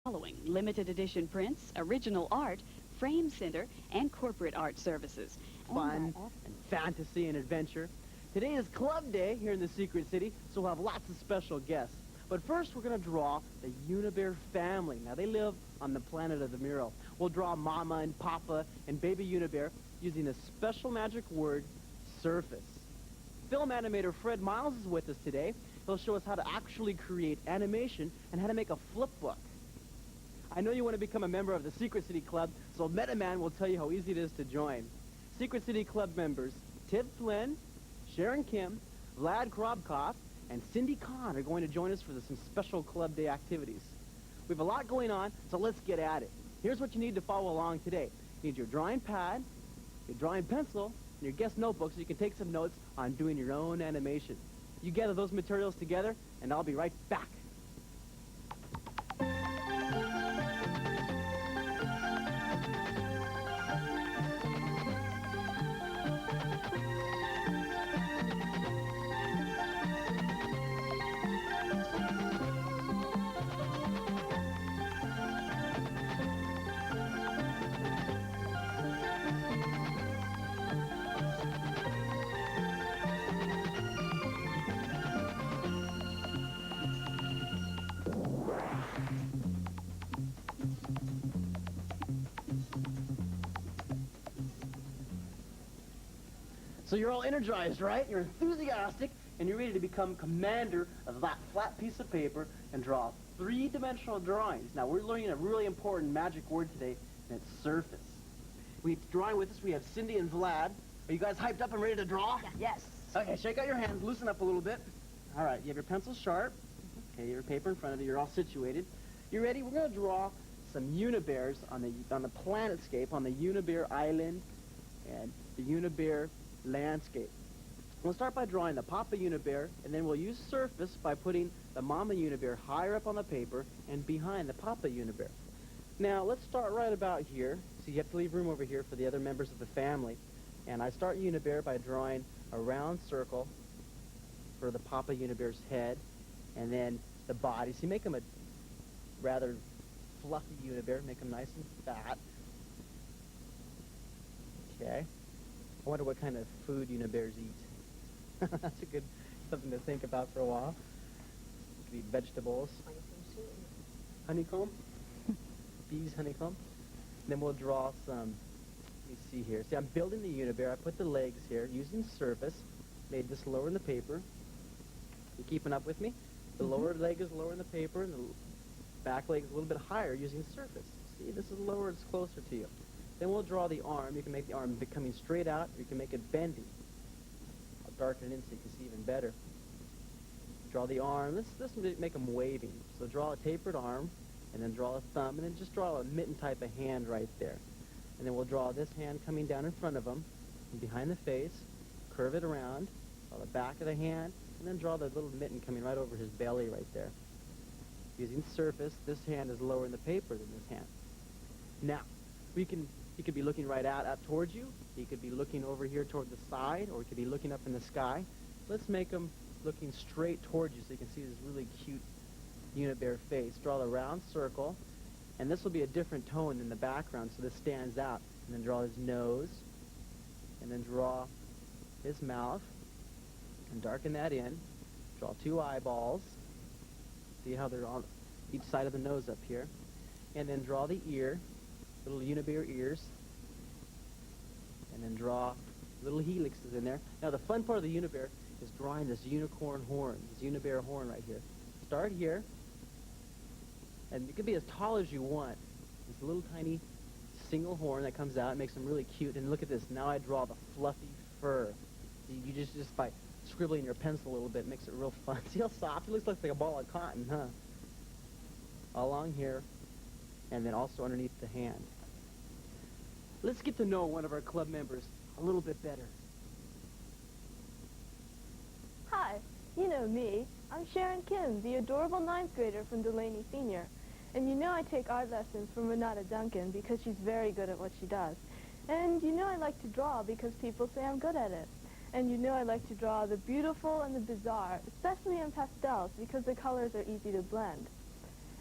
following: limited edition prints, original art, frame center, and corporate art services. Fun and fantasy and adventure. Today is Club Day here in the Secret City, so we'll have lots of special guests. But first, we're going to draw the Unibear family. Now, they live on the planet of the mural. We'll draw Mama and Papa and Baby Unibear using a special magic word, surface. Film animator Fred Miles is with us today. He'll show us how to actually create animation and how to make a flip book. I know you want to become a member of the Secret City Club, so MetaMan will tell you how easy it is to join. Secret City Club members Tib Flynn, Sharon Kim, Vlad Krobkov, and Cindy Kahn are going to join us for some special Club Day activities. We have a lot going on, so let's get at it. Here's what you need to follow along today. You need your drawing pad, your drawing pencil, and your guest notebook so you can take some notes on doing your own animation. You gather those materials together, and I'll be right back. So you're all energized, right? You're enthusiastic, and you're ready to become commander of that flat piece of paper and draw three-dimensional drawings. Now, we're learning a really important magic word today, and it's surface. Drawing with us, we have Cindy and Vlad. Are you guys hyped up and ready to draw? Yes. Okay, shake out your hands, loosen up a little bit. All right, you have your pencil sharp. Okay, your paper in front of you, you're all situated. You ready? We're going to draw some Unibears on the planetscape, on the Unibear Island and the Unibear landscape. We'll start by drawing the Papa Unibear, and then we'll use surface by putting the Mama Unibear higher up on the paper and behind the Papa Unibear. Now, let's start right about here. So you have to leave room over here for the other members of the family. And I start Unibear by drawing a round circle for the Papa Unibear's head, and then the body. So you make him a rather fluffy Unibear, make him nice and fat. Okay. I wonder what kind of food Unibears eat. That's a good something to think about for a while. You could eat vegetables. Honeycomb? Bees honeycomb. And then we'll draw some, let me see here. See, I'm building the Unibear. I put the legs here using surface. Made this lower in the paper. You keeping up with me? The lower leg is lower in the paper, and the back leg is a little bit higher using surface. See, this is lower, it's closer to you. Then we'll draw the arm. You can make the arm coming straight out, or you can make it bendy. I'll darken it in so you can see even better. Draw the arm. Let's make them waving. So draw a tapered arm, and then draw a thumb, and then just draw a mitten type of hand right there. And then we'll draw this hand coming down in front of him, and behind the face, curve it around, draw the back of the hand, and then draw the little mitten coming right over his belly right there. Using surface, this hand is lower in the paper than this hand. Now, he could be looking right out towards you. He could be looking over here toward the side, or he could be looking up in the sky. Let's make him looking straight towards you so you can see this really cute Unibear face. Draw the round circle, and this will be a different tone than the background, so this stands out. And then draw his nose, and then draw his mouth, and darken that in. Draw two eyeballs. See how they're on each side of the nose up here. And then draw the ear. Little Unibear ears, and then draw little helixes in there. Now the fun part of the Unibear is drawing this unicorn horn, this Unibear horn right here. Start here, and it could be as tall as you want. This little tiny single horn that comes out, makes them really cute. And look at this, now I draw the fluffy fur. You just by scribbling your pencil a little bit, makes it real fun. See how soft? It looks like a ball of cotton, huh? All along here, and then also underneath the hand. Let's get to know one of our club members a little bit better. Hi, you know me. I'm Sharon Kim, the adorable 9th grader from Delaney Senior. And you know I take art lessons from Renata Duncan because she's very good at what she does. And you know I like to draw because people say I'm good at it. And you know I like to draw the beautiful and the bizarre, especially in pastels because the colors are easy to blend.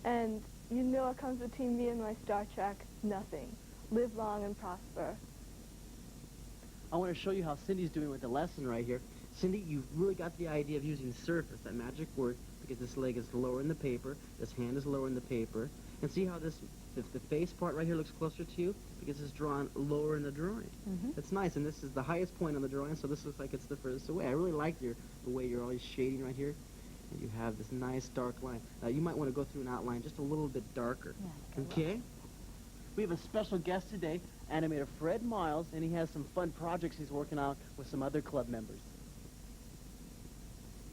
And You know what comes between me and my Star Trek? Nothing. Live long and prosper. I want to show you how Cindy's doing with the lesson right here. Cindy, you've really got the idea of using surface, that magic word, because this leg is lower in the paper, this hand is lower in the paper. And see how this, the face part right here looks closer to you? Because it's drawn lower in the drawing. That's nice, and this is the highest point on the drawing, so this looks like it's the furthest away. I really like the way you're always shading right here. And you have this nice dark line. Now, you might want to go through an outline just a little bit darker. Yeah, Okay? We have a special guest today, animator Fred Miles, and he has some fun projects he's working on with some other club members.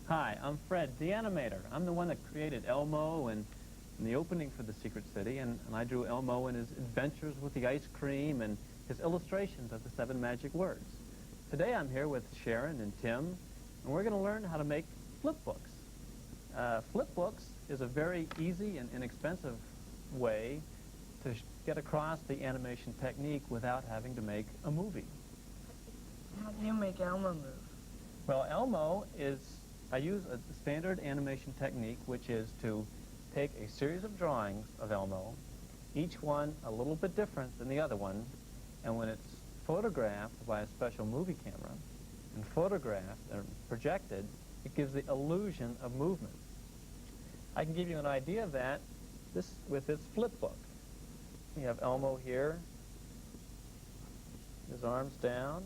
Hi, I'm Fred, the animator. I'm the one that created Elmo and the opening for the Secret City, and I drew Elmo in his adventures with the ice cream and his illustrations of the 7 magic words. Today I'm here with Sharon and Tim, and we're going to learn how to make flip books. Flip books is a very easy and inexpensive way to get across the animation technique without having to make a movie. How do you make Elmo move? Well, Elmo is, I use a standard animation technique, which is to take a series of drawings of Elmo, each one a little bit different than the other one, and when it's photographed by a special movie camera and photographed and projected, it gives the illusion of movement. I can give you an idea of that with this flip book. You have Elmo here, his arms down.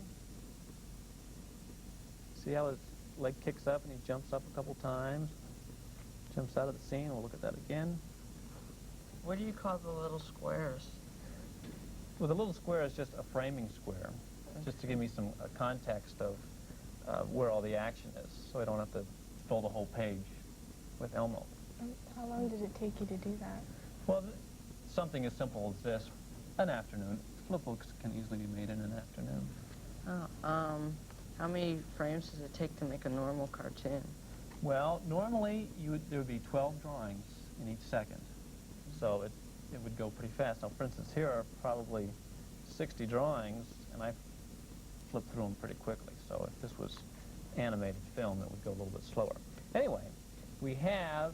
See how his leg kicks up and he jumps up a couple times, jumps out of the scene. We'll look at that again. What do you call the little squares? Well, the little square is just a framing square, just to give me some context of where all the action is, so I don't have to fill the whole page with Elmo. How long does it take you to do that? Well, something as simple as this, an afternoon. Flip books can easily be made in an afternoon. Oh, how many frames does it take to make a normal cartoon? Well, normally there would be 12 drawings in each second, so it would go pretty fast. Now, for instance, here are probably 60 drawings, and I flipped through them pretty quickly. So if this was animated film, it would go a little bit slower. Anyway, we have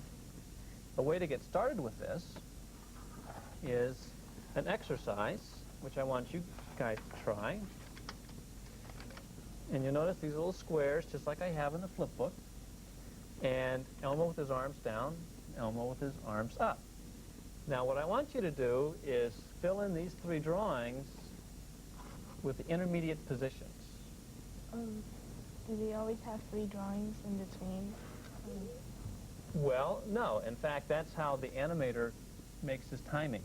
a way to get started with this is an exercise, which I want you guys to try. And you'll notice these little squares, just like I have in the flip book. And Elmo with his arms down, Elmo with his arms up. Now what I want you to do is fill in these 3 drawings with the intermediate positions. Do they always have 3 drawings in between? Well, no. In fact, that's how the animator makes his timing.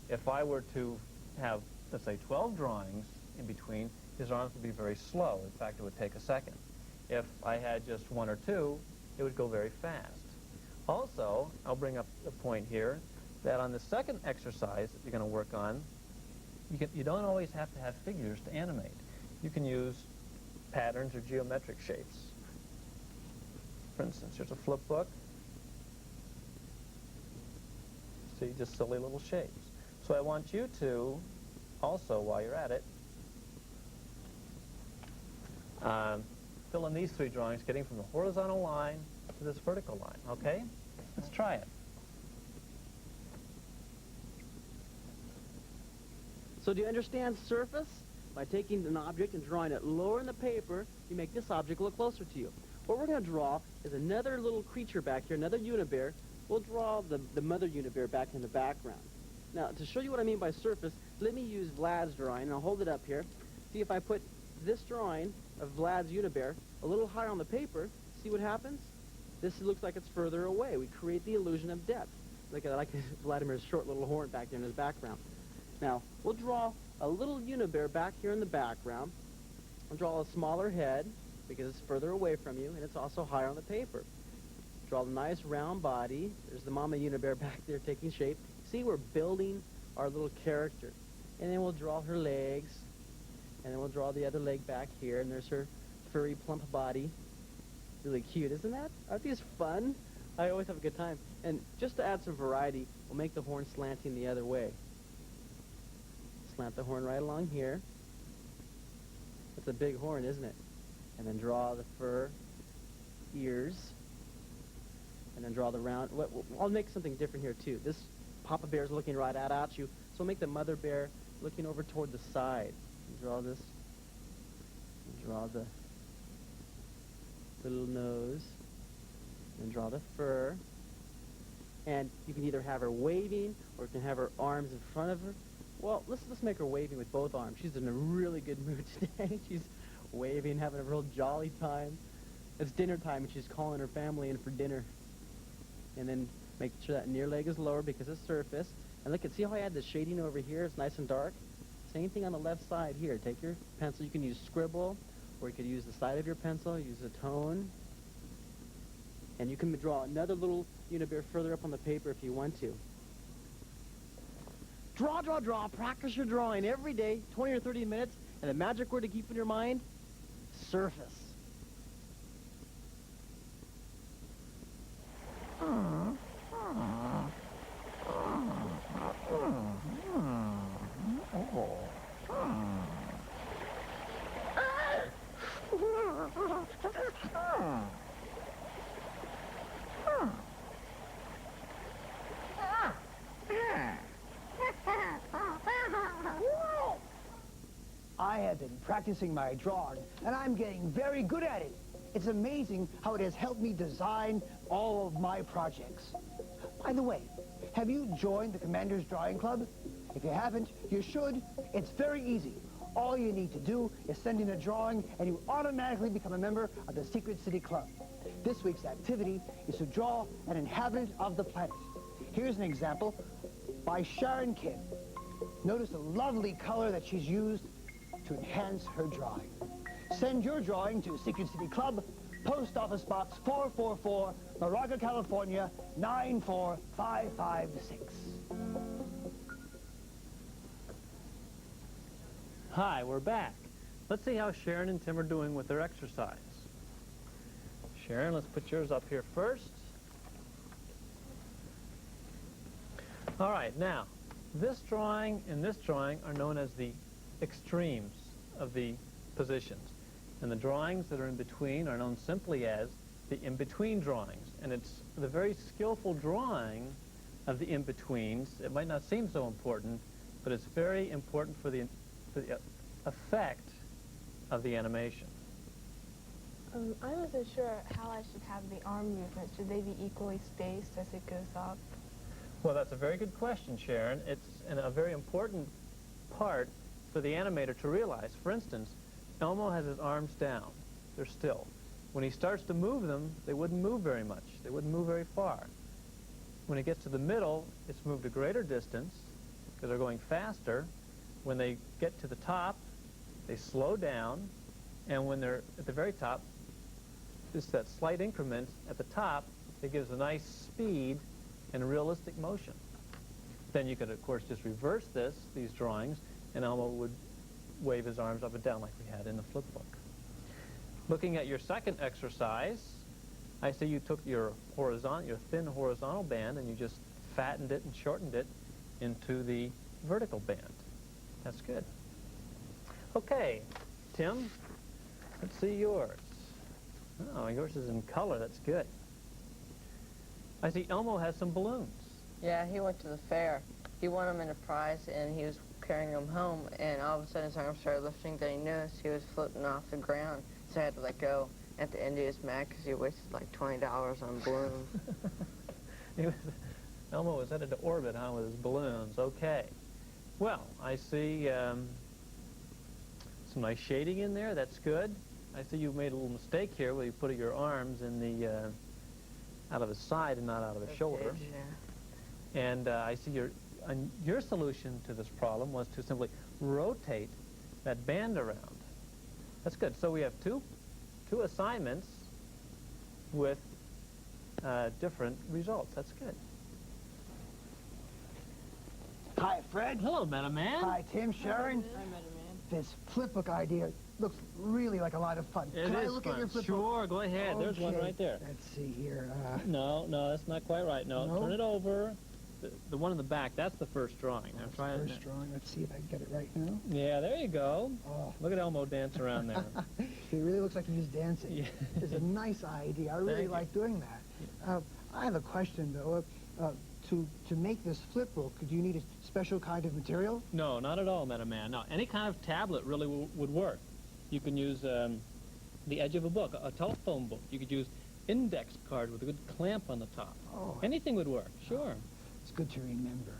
If I were to have, let's say, 12 drawings in between, his arms would be very slow. In fact, it would take a second. If I had just 1 or 2, it would go very fast. Also, I'll bring up a point here that on the second exercise that you're going to work on, you don't always have to have figures to animate. You can use patterns or geometric shapes. For instance, here's a flip book. See, just silly little shapes. So I want you to also, while you're at it, fill in these 3 drawings, getting from the horizontal line to this vertical line, okay? Let's try it. So do you understand surface? By taking an object and drawing it lower in the paper, you make this object look closer to you. What we're going to draw is another little creature back here, another Unibear. We'll draw the mother Unibear back in the background. Now, to show you what I mean by surface, let me use Vlad's drawing, and I'll hold it up here. See, if I put this drawing of Vlad's Unibear a little higher on the paper, see what happens? This looks like it's further away. We create the illusion of depth. Look at that, like Vladimir's short little horn back there in his background. Now, we'll draw a little Unibear back here in the background. We'll draw a smaller head, because it's further away from you, and it's also higher on the paper. Draw a nice round body. There's the mama Unibear back there taking shape. See, we're building our little character. And then we'll draw her legs, and then we'll draw the other leg back here, and there's her furry, plump body. Really cute, isn't that? Aren't these fun? I always have a good time. And just to add some variety, we'll make the horn slanting the other way. Slant the horn right along here. It's a big horn, isn't it? And then draw the fur, ears, and then draw the round. I'll make something different here too. This Papa Bear's looking right at you. So make the mother bear looking over toward the side. Draw this. Draw the little nose. And draw the fur. And you can either have her waving or you can have her arms in front of her. Well, let's make her waving with both arms. She's in a really good mood today. She's waving, having a real jolly time. It's dinner time, and she's calling her family in for dinner. And then make sure that near leg is lower because it's surface. And look, see how I had the shading over here? It's nice and dark. Same thing on the left side here. Take your pencil. You can use scribble, or you could use the side of your pencil. Use a tone. And you can draw another little Unibear further up on the paper if you want to. Draw, draw, draw. Practice your drawing every day, 20 or 30 minutes. And the magic word to keep in your mind, surface. I have been practicing my drawing, and I'm getting very good at it. It's amazing how it has helped me design all of my projects. By the way, have you joined the Commander's Drawing Club? If you haven't, you should. It's very easy. All you need to do is send in a drawing, and you automatically become a member of the Secret City Club. This week's activity is to draw an inhabitant of the planet. Here's an example by Sharon Kim. Notice the lovely color that she's used to enhance her drawing. Send your drawing to Secret City Club, Post Office Box 444, Moraga, California, 94556. Hi, we're back. Let's see how Sharon and Tim are doing with their exercise. Sharon, let's put yours up here first. All right, now, this drawing and this drawing are known as the extremes of the positions. And the drawings that are in between are known simply as the in-between drawings. And it's the very skillful drawing of the in-betweens. It might not seem so important, but it's very important for the effect of the animation. I wasn't sure how I should have the arm movements. Should they be equally spaced as it goes up? Well, that's a very good question, Sharon. It's a very important part for the animator to realize. For instance, Elmo has his arms down. They're still. When he starts to move them, they wouldn't move very much. They wouldn't move very far. When it gets to the middle, it's moved a greater distance because they're going faster. When they get to the top, they slow down. And when they're at the very top, just that slight increment at the top, it gives a nice speed and a realistic motion. Then you could, of course, just reverse these drawings, and Elmo would wave his arms up and down like we had in the flip book. Looking at your second exercise, I see you took your thin horizontal band and you just fattened it and shortened it into the vertical band. That's good. Okay, Tim, let's see yours. Oh, yours is in color. That's good. I see Elmo has some balloons. Yeah, he went to the fair. He won them in a prize, and he was carrying them home, and all of a sudden his arms started lifting, then he noticed he was floating off the ground, so I had to let go. At the end, he was mad because he wasted like $20 on balloons. Elmo was headed to orbit, huh, with his balloons. Okay. Well, I see some nice shading in there. That's good. I see you made a little mistake here where you put your arms in the out of his side and not out of his shoulder. Yeah. And I see your solution to this problem was to simply rotate that band around. That's good. So we have two assignments with different results. That's good. Hi, Fred. Hello, Meta Man. Hi, Tim, Sharon. Hi, Meta Man. This flip book idea looks really like a lot of fun. It Can I is look fun. at your flip book? Sure, go ahead. There's one Okay. right there. Let's see here. No, that's not quite right. No, No? turn it over. The one in the back, that's the first drawing. Now try it. First drawing. Let's see if I can get it right now. Yeah, there you go. Oh. Look at Elmo dance around there. He really looks like he's dancing. Yeah. It's a nice idea. I really Thank you. like doing that. I have a question, though. to make this flip book, do you need a special kind of material? No, not at all, Madam Man. No, any kind of tablet really would work. You can use the edge of a book, a telephone book. You could use index card with a good clamp on the top. Oh. Anything would work, sure. It's good to remember.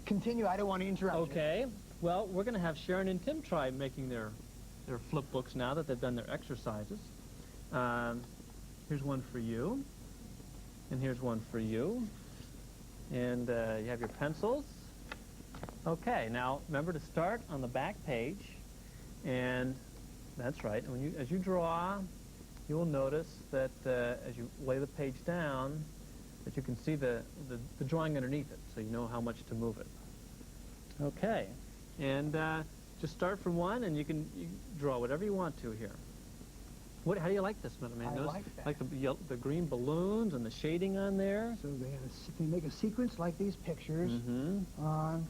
Continue, I don't want to interrupt you. Okay. Well, we're going to have Sharon and Tim try making their flip books now that they've done their exercises. Here's one for you. And here's one for you. And you have your pencils. Okay, now remember to start on the back page. And that's right. And as you draw, you will notice that as you lay the page down, that you can see the drawing underneath it, so you know how much to move it. Okay, and just start from one, and you can draw whatever you want to here. How do you like this, Madam Man? I like that. Like the green balloons and the shading on there? So they make a sequence like these pictures on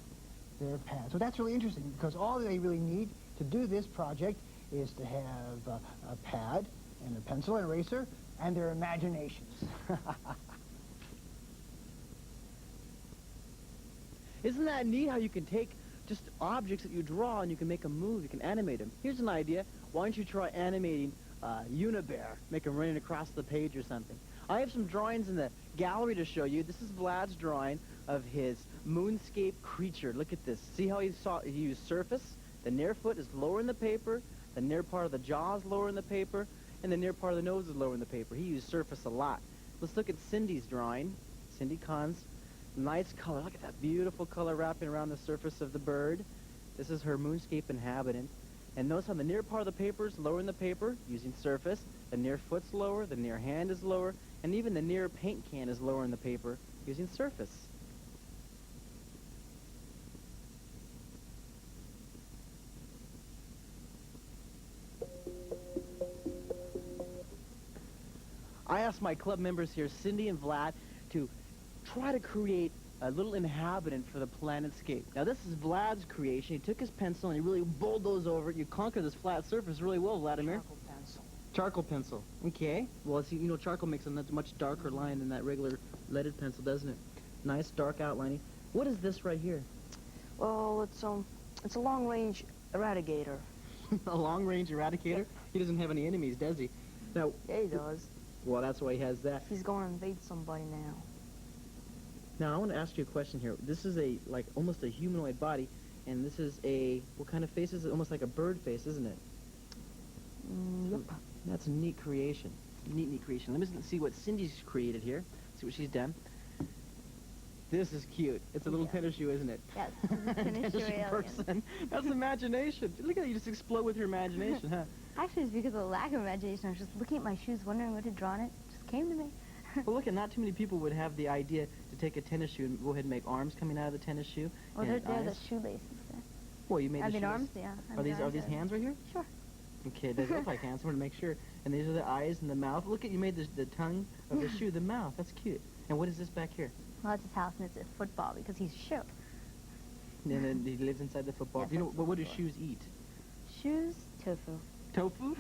their pad. So that's really interesting, because all they really need to do this project is to have a pad and a pencil and eraser and their imaginations. Isn't that neat how you can take just objects that you draw and you can make them move, you can animate them? Here's an idea. Why don't you try animating Unibear, make him running across the page or something. I have some drawings in the gallery to show you. This is Vlad's drawing of his moonscape creature. Look at this. See how he used surface? The near foot is lower in the paper, the near part of the jaw is lower in the paper, and the near part of the nose is lower in the paper. He used surface a lot. Let's look at Cindy's drawing. Cindy Kahn's nice color. Look at that beautiful color wrapping around the surface of the bird. This is her moonscape inhabitant. And notice how the near part of the paper is lower in the paper, using surface. The near foot's lower, the near hand is lower, and even the near paint can is lower in the paper, using surface. I asked my club members here, Cindy and Vlad, to try to create a little inhabitant for the planetscape. Now this is Vlad's creation. He took his pencil and he really bulldozed over it. You conquer this flat surface really well, Vladimir. Charcoal pencil. Charcoal pencil. Okay. Well, see, charcoal makes a much darker line than that regular leaded pencil, doesn't it? Nice dark outlining. What is this right here? Well, it's a long-range eradicator. A long-range eradicator? He doesn't have any enemies, does he? Now, Yeah, he does. well, that's why he has that. He's going to invade somebody now. Now, I want to ask you a question here. This is almost a humanoid body, and this is what kind of face is it? Almost like a bird face, isn't it? Yep. That's a neat creation. Neat creation. Let me see what Cindy's created here. See what she's done. This is cute. It's a little tennis shoe, isn't it? Yes, tennis shoe alien. person. That's imagination. Look at you just explode with your imagination, huh? Actually, it's because of the lack of imagination. I was just looking at my shoes, wondering what to draw on it. It just came to me. Well, look, not too many people would have the idea to take a tennis shoe and go ahead and make arms coming out of the tennis shoe. Well, and they're the eyes. shoelaces there. Well, you made I the mean, shoelace. arms, yeah. Are these hands right here? Sure. Okay, they look like hands. I want to make sure. And these are the eyes and the mouth. Look at, you made the tongue of the shoe, the mouth. That's cute. And what is this back here? Well, that's his house, and it's a football because he's short. And then he lives inside the football. Yes, What do shoes eat? Shoes, tofu. Tofu?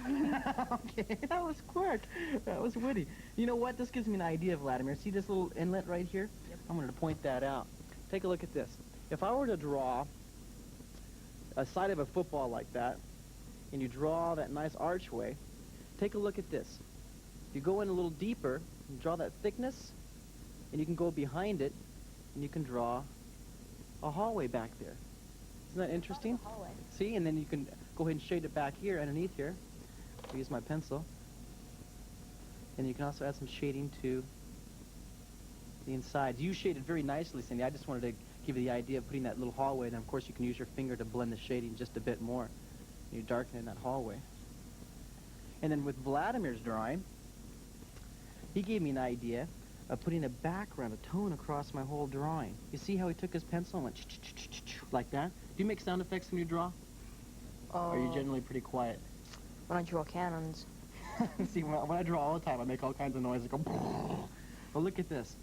Okay, that was quick. That was witty. You know what? This gives me an idea, Vladimir. See this little inlet right here? Yep. I'm going to point that out. Take a look at this. If I were to draw a side of a football like that, and you draw that nice archway, take a look at this. You go in a little deeper, and draw that thickness, and you can go behind it, and you can draw a hallway back there. Isn't that interesting? Hallway. See, and then you can go ahead and shade it back here, underneath here. I'll use my pencil. And you can also add some shading to the inside. You shaded very nicely, Cindy. I just wanted to give you the idea of putting that little hallway, and of course you can use your finger to blend the shading just a bit more. You darken in that hallway. And then with Vladimir's drawing, he gave me an idea of putting a background, a tone across my whole drawing. You see how he took his pencil and went like that? Do you make sound effects when you draw? Or are you generally pretty quiet? When I draw cannons. See, when I draw all the time, I make all kinds of noise. I go, well, look at this.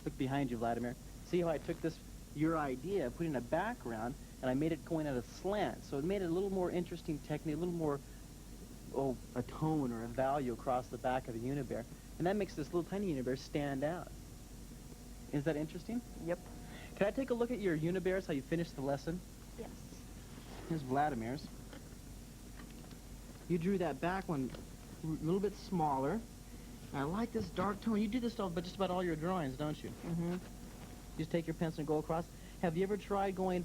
Look behind you, Vladimir. See how I took your idea of putting a background, and I made it going at a slant. So it made it a little more interesting technique, a little more, a tone or a value across the back of the Unibear. And that makes this little tiny Unibear stand out. Is that interesting? Yep. Can I take a look at your Unibears, how you finished the lesson? Yes. Here's Vladimir's. You drew that back one a little bit smaller. I like this dark tone. You do this stuff, but just about all your drawings, don't you? Mm-hmm. Just take your pencil and go across. Have you ever tried going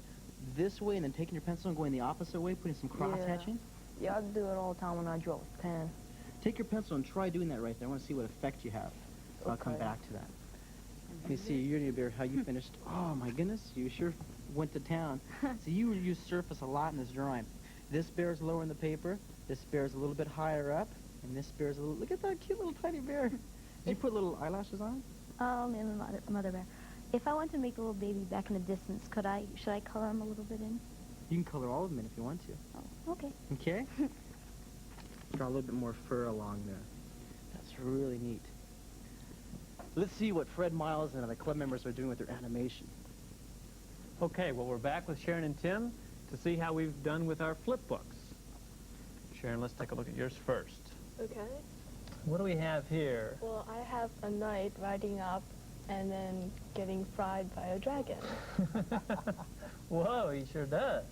this way and then taking your pencil and going the opposite way, putting some cross-hatching? Yeah, I do it all the time when I draw with pen. Take your pencil and try doing that right there. I want to see what effect you have. So I'll come Okay. back to that. Let me see your Unibear, how you finished. Oh, my goodness, you sure went to town. See, you use surface a lot in this drawing. This bear's lower in the paper. This bear's a little bit higher up. And this bear's a little... Look at that cute little tiny bear. Did you put little eyelashes on? And a mother bear. If I want to make a little baby back in the distance, should I color him a little bit in? You can color all of them in if you want to. Oh, okay. Okay? Draw a little bit more fur along there. That's really neat. Let's see what Fred Miles and the club members are doing with their animation. Okay, well, we're back with Sharon and Tim to see how we've done with our flip books. Sharon, let's take a look at yours first. Okay. What do we have here? Well, I have a knight riding up and then getting fried by a dragon. Whoa, he sure does.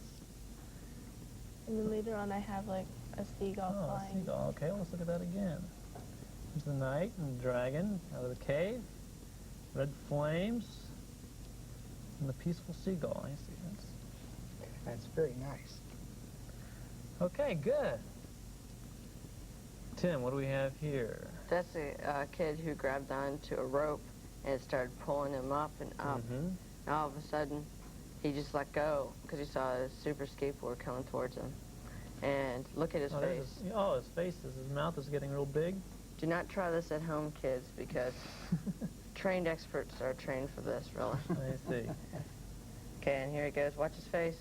And then later on I have like a seagull Oh, flying. seagull. Okay, let's look at that again. There's the knight and the dragon out of the cave. Red flames. And the peaceful seagull. I see that. That's very nice. Okay, good. Tim, what do we have here? That's a kid who grabbed onto a rope and started pulling him up and up. Mm-hmm. And all of a sudden, he just let go because he saw a super skateboard coming towards him. And look at his face. His face his mouth is getting real big. Do not try this at home, kids, because trained experts are trained for this, really. I see. Okay, and here he goes. Watch his face.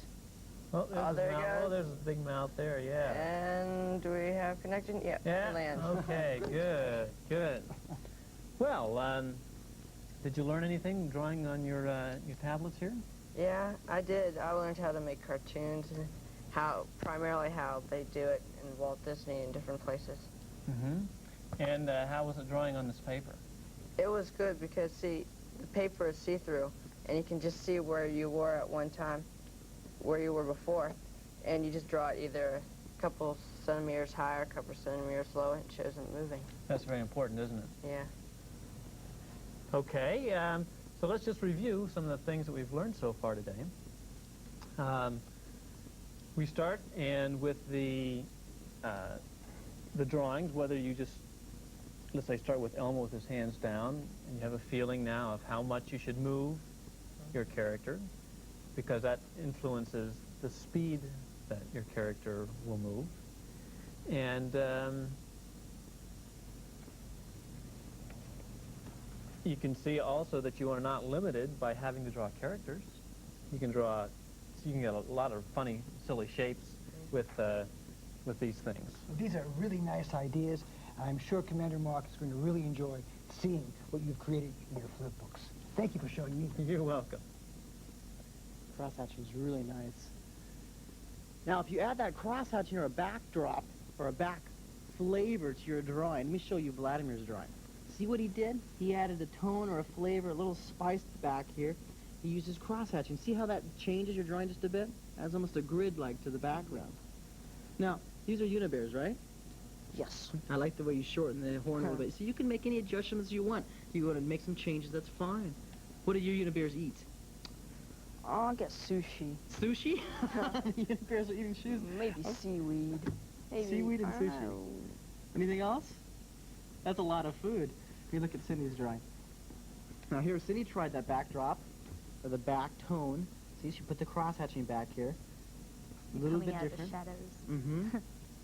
Oh, there's his there he mouth. goes. Oh, there's his big mouth there, yeah. And do we have connection? Yep, Yeah, land. okay, good, good. Well, did you learn anything drawing on your tablets here? Yeah, I did. I learned how to make cartoons and primarily how they do it in Walt Disney and different places. Mm-hmm. And how was it drawing on this paper? It was good because, see, the paper is see-through, and you can just see where you were at one time, where you were before, and you just draw it either a couple centimeters higher, a couple centimeters lower, and it shows them moving. That's very important, isn't it? Yeah. Okay, so let's just review some of the things that we've learned so far today. We start with the drawings, whether you just, let's say, start with Elmo with his hands down, and you have a feeling now of how much you should move your character, because that influences the speed that your character will move. And you can see also that you are not limited by having to draw characters. You can get a lot of funny, silly shapes with these things. These are really nice ideas. I'm sure Commander Mark is going to really enjoy seeing what you've created in your flip books. Thank you for showing me. You're welcome. Crosshatching is really nice. Now, if you add that crosshatching or a backdrop or a back flavor to your drawing, let me show you Vladimir's drawing. See what he did? He added a tone or a flavor, a little spice back here. He uses crosshatching. See how that changes your drawing just a bit? Adds almost a grid-like to the background. Now, these are Unibears, right? Yes. I like the way you shorten the horn a little bit. So you can make any adjustments you want. You want to make some changes, that's fine. What do your Unibears eat? Oh, I guess sushi. Sushi? Unibears are eating shoes. Maybe seaweed. Maybe. Seaweed and I don't sushi. know. Anything else? That's a lot of food. Let me look at Cindy's drawing. Now here, Cindy tried that backdrop, or the back tone. See, she put the cross-hatching back here. A little Coming bit out of different. the shadows. Mm-hmm.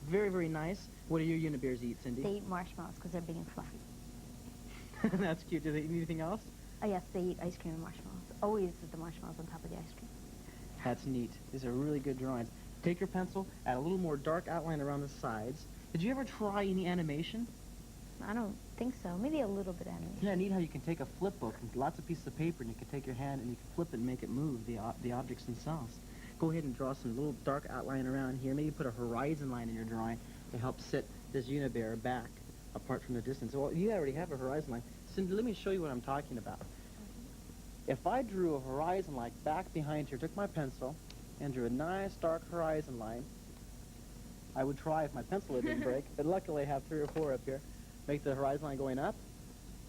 Very, very nice. What do your Unibears eat, Cindy? They eat marshmallows because they're big and fluffy. That's cute. Do they eat anything else? Oh, yes, they eat ice cream and marshmallows. Always with the marshmallows on top of the ice cream. That's neat. These are really good drawings. Take your pencil, add a little more dark outline around the sides. Did you ever try any animation? I don't think so. Maybe a little bit animation. Yeah, neat how you can take a flip book and lots of pieces of paper, and you can take your hand and you can flip it and make it move, the objects themselves. Go ahead and draw some little dark outline around here. Maybe put a horizon line in your drawing to help set this Unibear back apart from the distance. Well, you already have a horizon line. Cindy, let me show you what I'm talking about. If I drew a horizon line back behind here, took my pencil, and drew a nice dark horizon line, I would try if my pencil didn't break, but luckily I have 3 or 4 up here. Make the horizon line going up,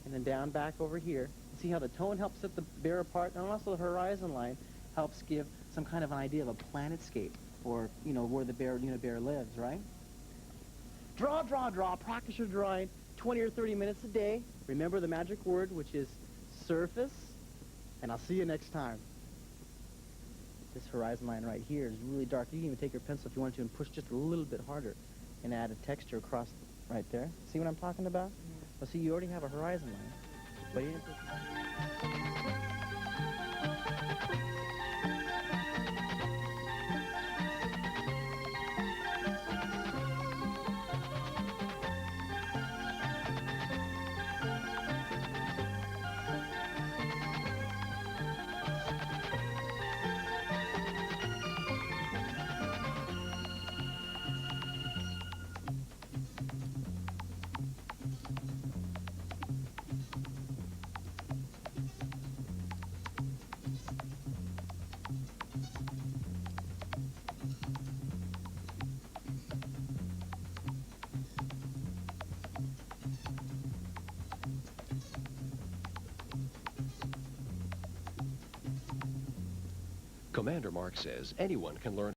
and then down back over here. See how the tone helps set the bear apart, and also the horizon line helps give some kind of an idea of a planetscape, or, you know, where the Unibear lives, right? Draw, draw, draw. Practice your drawing 20 or 30 minutes a day. Remember the magic word, which is surface, and I'll see you next time. This horizon line right here is really dark. You can even take your pencil if you want to and push just a little bit harder and add a texture across right there. See what I'm talking about? Yeah. Well, see, you already have a horizon line. But you didn't Commander Mark says anyone can learn